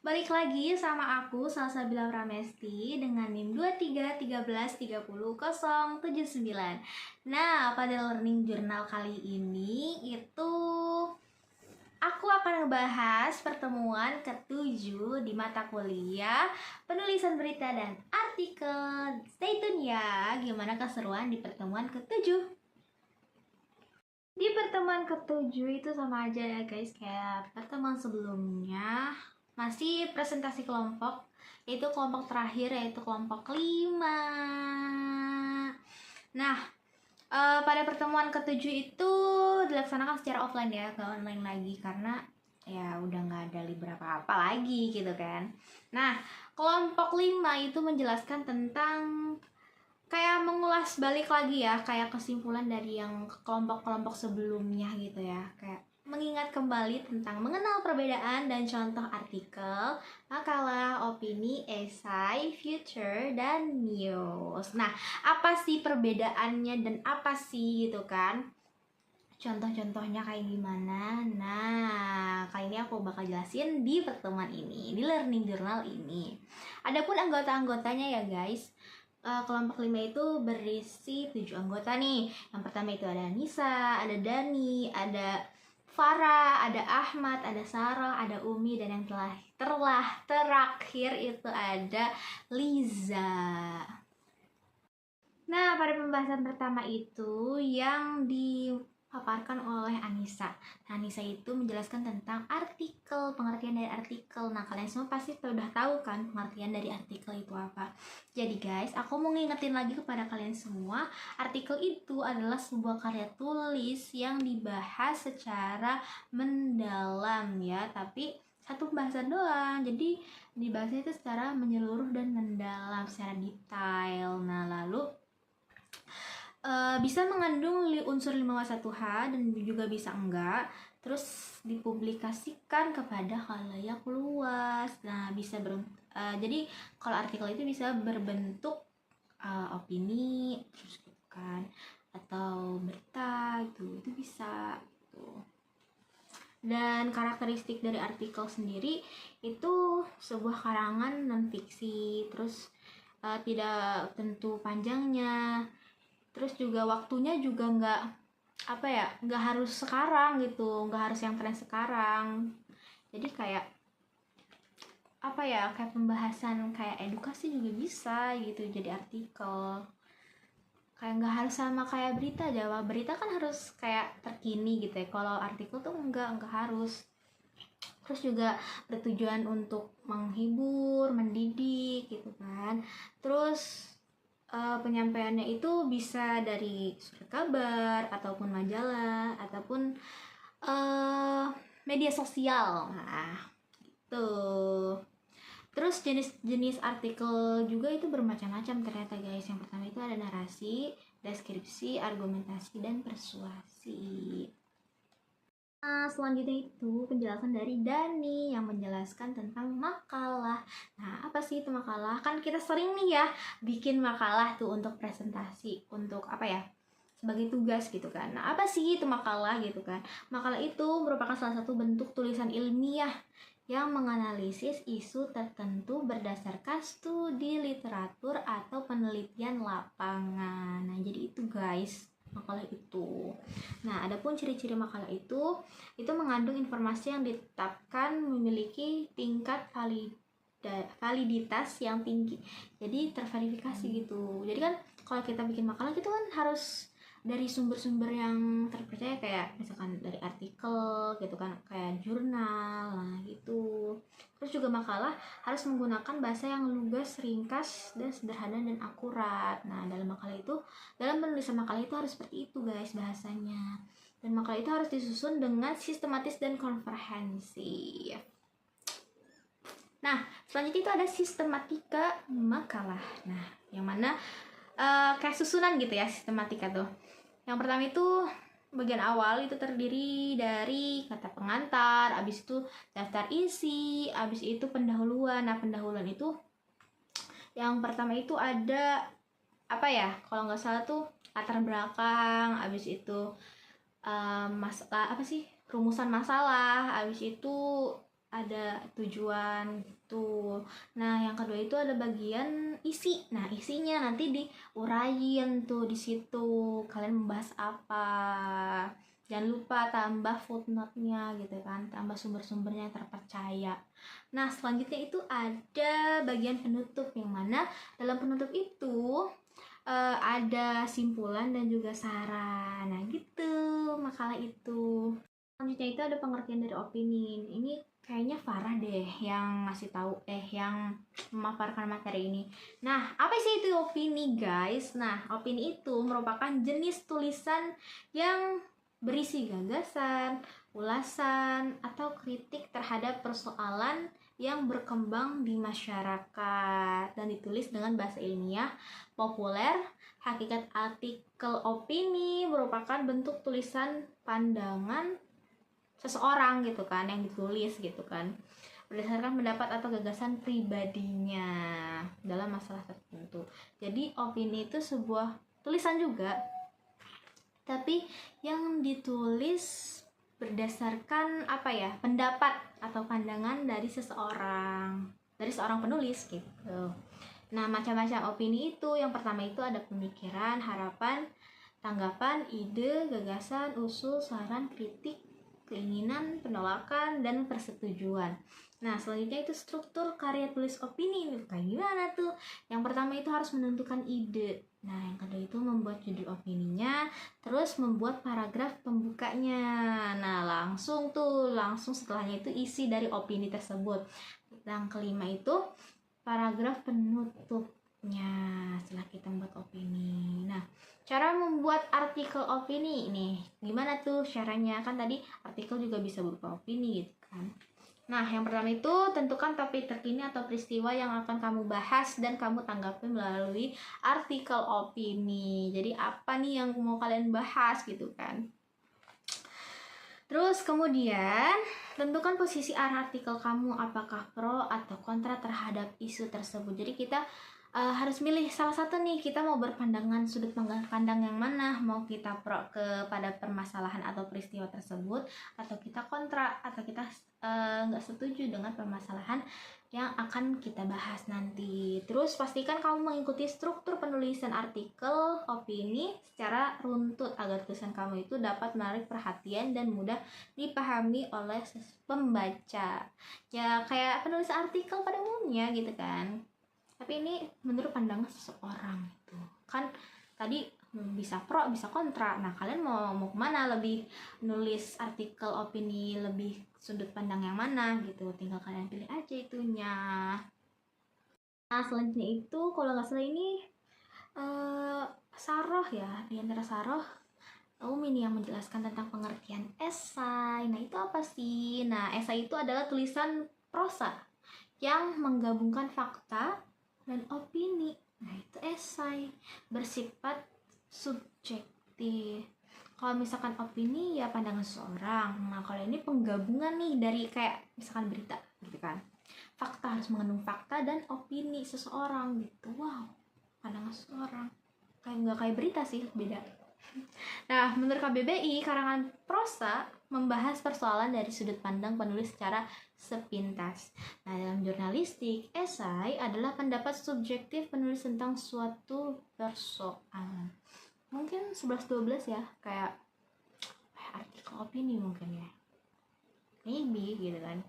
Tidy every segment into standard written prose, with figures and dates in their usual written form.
Balik lagi sama aku Salsabila Pramesti dengan NIM 23133079. Nah, pada learning journal kali ini itu aku akan ngebahas pertemuan ke-7 di mata kuliah penulisan berita dan artikel. Stay tune ya, gimana keseruan di pertemuan ke-7. Di pertemuan ke-7 itu sama aja ya guys, kayak pertemuan sebelumnya. Masih presentasi kelompok, yaitu kelompok terakhir, yaitu kelompok 5. Nah, pada pertemuan ke-7 itu dilaksanakan secara offline ya, gak online lagi, karena ya udah gak ada libur apa-apa lagi gitu kan. Nah, kelompok 5 itu menjelaskan tentang kayak mengulas balik lagi ya, kayak kesimpulan dari yang kelompok-kelompok sebelumnya gitu ya, kayak mengingat kembali tentang mengenal perbedaan dan contoh artikel, makalah, opini, esai, future, dan news. Nah, apa sih perbedaannya dan apa sih gitu kan? Contoh-contohnya kayak gimana? Nah, kali ini aku bakal jelasin di pertemuan ini, di learning journal ini. Adapun anggota-anggotanya ya guys, kelompok 5 itu berisi 7 anggota nih. Yang pertama itu ada Nisa, ada Dani, ada Farah, ada Ahmad, ada Sarah, ada Umi, dan yang terakhir itu ada Liza. Nah, pada pembahasan pertama itu yang dipaparkan oleh Anissa. Nah, Anissa itu menjelaskan tentang artikel, pengertian dari artikel. Nah, kalian semua pasti udah tahu kan pengertian dari artikel itu apa. Jadi guys, aku mau ngingetin lagi kepada kalian semua, artikel itu adalah sebuah karya tulis yang dibahas secara mendalam ya, tapi satu pembahasan doang. Jadi dibahasnya itu secara menyeluruh dan mendalam, secara detail. Nah, lalu bisa mengandung unsur 5W1H dan juga bisa enggak, terus dipublikasikan kepada khalayak luas. Nah, bisa jadi kalau artikel itu bisa berbentuk opini terus gitu kan, atau berita itu bisa gitu. Dan karakteristik dari artikel sendiri itu sebuah karangan non fiksi, terus tidak tentu panjangnya, terus juga waktunya juga nggak harus sekarang gitu, nggak harus yang tren sekarang. Jadi kayak kayak pembahasan kayak edukasi juga bisa gitu jadi artikel. Kayak nggak harus sama kayak berita aja. Berita kan harus kayak terkini gitu ya, kalau artikel tuh nggak harus. Terus juga bertujuan untuk menghibur, mendidik gitu kan. Terus penyampaiannya itu bisa dari surat kabar ataupun majalah ataupun media sosial. Nah, gitu. Terus jenis-jenis artikel juga itu bermacam-macam ternyata guys. Yang pertama itu ada narasi, deskripsi, argumentasi, dan persuasi. Nah, selanjutnya itu penjelasan dari Dani yang menjelaskan tentang makalah. Nah, apa sih itu makalah? Kan kita sering nih ya bikin makalah tuh untuk presentasi, untuk sebagai tugas gitu kan. Nah, apa sih itu makalah gitu kan? Makalah itu merupakan salah satu bentuk tulisan ilmiah yang menganalisis isu tertentu berdasarkan studi literatur atau penelitian lapangan. Nah, jadi itu guys, makalah itu. Nah, adapun ciri-ciri makalah itu mengandung informasi yang ditetapkan memiliki tingkat validitas yang tinggi. Jadi terverifikasi gitu. Jadi kan kalau kita bikin makalah gitu kan harus dari sumber-sumber yang terpercaya, kayak misalkan dari artikel gitu kan, kayak jurnal, nah gitu. Terus juga makalah harus menggunakan bahasa yang lugas, ringkas, dan sederhana dan akurat. Nah, dalam penulisan makalah itu harus seperti itu guys bahasanya. Dan makalah itu harus disusun dengan sistematis dan komprehensif. Nah, selanjutnya itu ada sistematika makalah. Nah, yang mana kayak susunan gitu ya sistematika tuh. Yang pertama itu bagian awal itu terdiri dari kata pengantar, abis itu daftar isi, abis itu pendahuluan. Nah, pendahuluan itu yang pertama itu ada kalau nggak salah tuh latar belakang, abis itu rumusan masalah, abis itu ada tujuan tuh. Nah, yang kedua itu ada bagian isi. Nah, isinya nanti diuraiin tuh di situ. Kalian membahas apa? Jangan lupa tambah footnote-nya gitu kan, tambah sumber-sumbernya yang terpercaya. Nah, selanjutnya itu ada bagian penutup, yang mana dalam penutup itu ada simpulan dan juga saran. Nah, gitu makalah itu. Selanjutnya itu ada pengertian dari opini. Ini kayaknya Farah deh yang ngasih tahu yang memaparkan materi ini. Nah, apa sih itu opini, guys? Nah, opini itu merupakan jenis tulisan yang berisi gagasan, ulasan, atau kritik terhadap persoalan yang berkembang di masyarakat dan ditulis dengan bahasa ilmiah populer. Hakikat artikel opini merupakan bentuk tulisan pandangan seseorang gitu kan, yang ditulis gitu kan berdasarkan pendapat atau gagasan pribadinya dalam masalah tertentu. Jadi opini itu sebuah tulisan juga, tapi yang ditulis berdasarkan pendapat atau pandangan dari seorang penulis gitu. Nah, macam-macam opini itu, yang pertama itu ada pemikiran, harapan, tanggapan, ide, gagasan, usul, saran, kritik, keinginan, penolakan, dan persetujuan. Nah, selanjutnya itu struktur karya tulis opini. Kayak gimana tuh? Yang pertama itu harus menentukan ide. Nah, yang kedua itu membuat judul opininya, terus membuat paragraf pembukanya. Nah, langsung setelahnya itu isi dari opini tersebut. Yang kelima itu paragraf penutupnya setelah kita membuat opini. Nah, cara membuat artikel opini nih, gimana tuh caranya? Kan tadi artikel juga bisa berupa opini gitu kan. Nah, yang pertama itu tentukan topik terkini atau peristiwa yang akan kamu bahas dan kamu tanggapi melalui artikel opini. Jadi apa nih yang mau kalian bahas gitu kan. Terus kemudian tentukan posisi arah artikel kamu, apakah pro atau kontra terhadap isu tersebut. Jadi kita harus milih salah satu nih, kita mau berpandangan sudut pandang yang mana, mau kita pro kepada permasalahan atau peristiwa tersebut, atau kita kontra, atau kita nggak setuju dengan permasalahan yang akan kita bahas nanti. Terus pastikan kamu mengikuti struktur penulisan artikel opini secara runtut agar tulisan kamu itu dapat menarik perhatian dan mudah dipahami oleh pembaca. Ya kayak penulis artikel pada umumnya gitu kan. Tapi ini menurut pandangan seseorang itu. Kan tadi bisa pro, bisa kontra. Nah, kalian mau kemana? Lebih nulis artikel opini, lebih sudut pandang yang mana gitu. Tinggal kalian pilih aja itunya. Nah, selanjutnya itu kalau nggak salah ini Saroh ya, di antara Saroh ini yang menjelaskan tentang pengertian esai. Nah, itu apa sih? Nah, esai itu adalah tulisan prosa yang menggabungkan fakta dan opini. Nah, itu esai, bersifat subjektif. Kalau misalkan opini ya pandangan seseorang. Nah, kalau ini penggabungan nih dari kayak misalkan berita gitu kan. Fakta harus mengandung fakta dan opini seseorang gitu. Wow, pandangan seseorang. Nggak kayak berita sih, beda. Nah, menurut KBBI, karangan prosa membahas persoalan dari sudut pandang penulis secara sepintas. Nah, dalam jurnalistik, esai adalah pendapat subjektif penulis tentang suatu persoalan. Mungkin 11-12 ya, kayak artikel opini mungkin ya. Maybe gitu kan.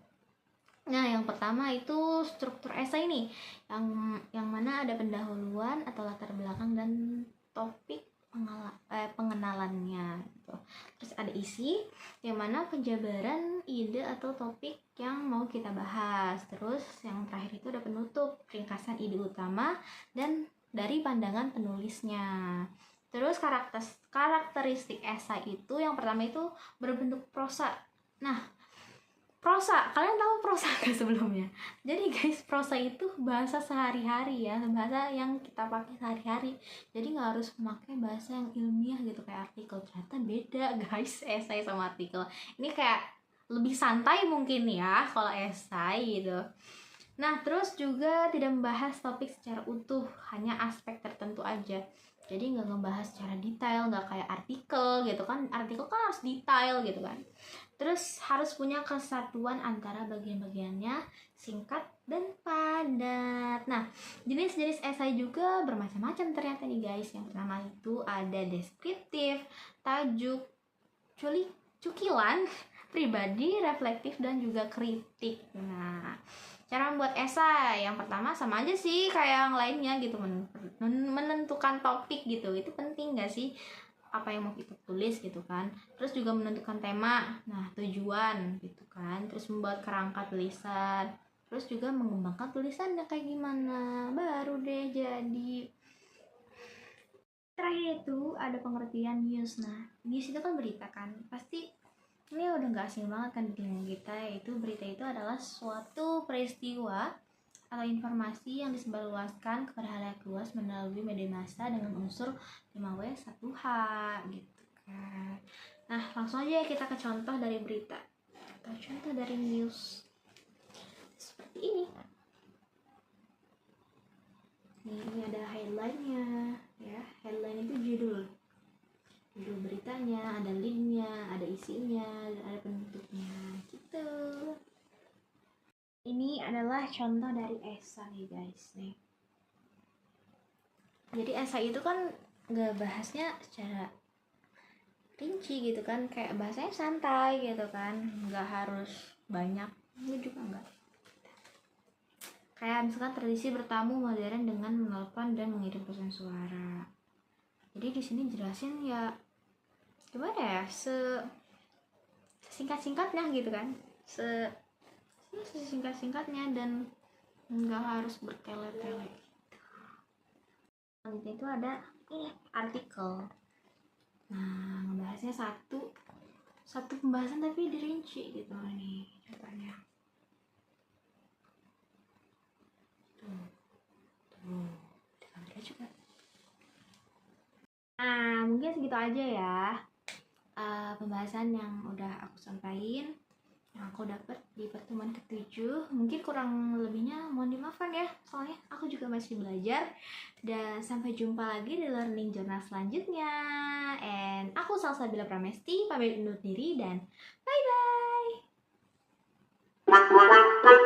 Nah, yang pertama itu struktur esai nih, yang mana ada pendahuluan atau latar belakang dan topik pengenalannya gitu. Terus ada isi, yang mana penjabaran ide atau topik yang mau kita bahas. Terus yang terakhir itu ada penutup, ringkasan ide utama dan dari pandangan penulisnya. Terus karakteristik esai itu yang pertama itu berbentuk prosa. Nah, prosa, kalian tahu prosa gak sebelumnya? Jadi guys, prosa itu bahasa sehari-hari ya, bahasa yang kita pakai sehari-hari. Jadi nggak harus memakai bahasa yang ilmiah gitu kayak artikel. Ternyata beda guys, esai sama artikel. Ini kayak lebih santai mungkin ya kalau esai gitu. Nah, terus juga tidak membahas topik secara utuh, hanya aspek tertentu aja. Jadi nggak ngebahas secara detail, nggak kayak artikel gitu kan. Artikel kan harus detail gitu kan. Terus harus punya kesatuan antara bagian-bagiannya, singkat dan padat. Nah, jenis-jenis esai juga bermacam-macam ternyata nih guys. Yang pertama itu ada deskriptif, tajuk, cukilan, pribadi, reflektif, dan juga kritik. Nah, cara membuat esai yang pertama sama aja sih kayak yang lainnya gitu, menentukan topik gitu, itu penting gak sih, apa yang mau kita tulis gitu kan. Terus juga menentukan tema, nah tujuan gitu kan. Terus membuat kerangka tulisan, terus juga mengembangkan tulisannya kayak gimana, baru deh jadi. Terakhir itu ada pengertian news. Nah, news itu kan berita kan, pasti ini udah gak asing banget kan di telinga kita, yaitu berita itu adalah suatu peristiwa atau informasi yang disebarluaskan kepada halayak luas melalui media massa dengan unsur 5W 1H gitu kan. Nah, langsung aja kita ke contoh dari berita atau contoh dari news seperti ini. Ini ada headline-nya ya. Headline itu judul beritanya, ada linknya, ada isinya, ada penutupnya gitu. Ini adalah contoh dari esai guys nih. Jadi esai itu kan nggak bahasnya secara rinci gitu kan, kayak bahasanya santai gitu kan, nggak harus banyak, itu juga nggak. Kayak misalkan tradisi bertamu modern dengan menelpon dan mengirim pesan suara. Jadi di sini jelasin ya gimana ya, singkat-singkatnya gitu kan, singkat-singkatnya dan nggak harus bertele-tele. Selanjutnya itu ada ini artikel. Nah, ngebahasnya satu pembahasan tapi dirinci gitu nih contohnya. Tuh, di kamera juga. Nah, mungkin segitu aja ya pembahasan yang udah aku sampaikan, yang aku dapat di pertemuan ke-7. Mungkin kurang lebihnya mohon dimaafkan ya, soalnya aku juga masih belajar. Dan sampai jumpa lagi di learning journal selanjutnya. And aku Salsabila Pramesti pamit undur diri dan bye bye.